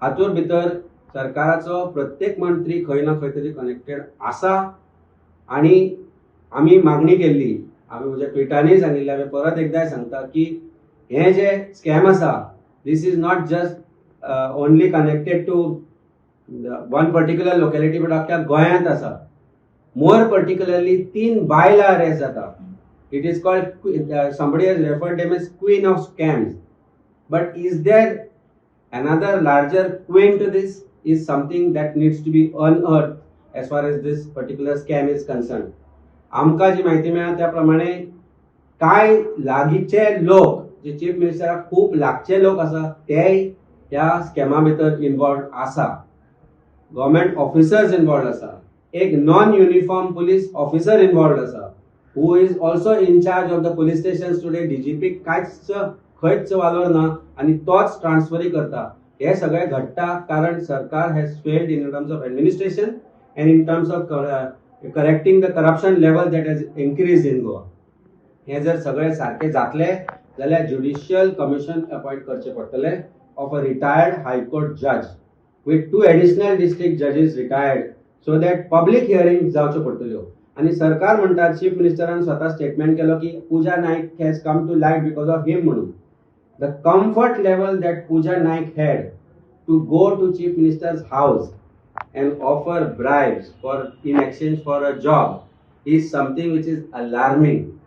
हातूर भितर सरकाराचो प्रत्येक मंत्री खंय ना खंय तरी कनेक्टेड आसा आणि आम्ही मागणी केल्ली, आम्ही म्हज्या ट्विटांनी सांगिल्लें, हांवें परत एकदां सांगता की हे जे स्कॅम आसा this is not just only connected to one particular locality but अख्ख्या गोंयांत आसा. मोर पर्टिक्युलरली 3 बायलां अरेस्ट जाता. It is called somebody has referred them as queen of scams. But is there another larger queen to this? Is something that needs to be unearthed as far as this particular scam is concerned. आमकां जी माहिती मेळ्ळा त्या प्रमाणे काय लागींचे लोक जे chief मिनिस्टराक खूब लागचे लोक आसा तेय ह्या स्कॅमा भितर इन्वॉल्व आसा. गव्हर्नमेंट ऑफिसर्स इन्वॉल्व आसा. एक non uniform police officer involve आसा who is also in charge of the police stations today. DGP कांयच खंयच वालोर ना आणि तोच ट्रान्सफरी करता. हे सगळे घडटा कारण सरकार has failed in terms of administration and in terms of correcting the corruption level that has increase in Goa. हे जर सगळे सारखे जातले जाल्यार ज्युडिशियल कमिशन अपॉइंट करचे पडटले ऑफ अ रिटायर्ड हायकोर्ट जज विथ 2 एडिशनल डिस्ट्रिक्ट जजीस retired so that public hearing जावच्यो पडटल्यो. आणि सरकार म्हणतात चीफ मिनिस्टरान स्वतः स्टेटमेंट केलो की Pooja Naik has come to light because of him म्हणून. The comfort level that Pooja Naik had to go to chief minister's house and offer bribes for in exchange for a job is something which is alarming.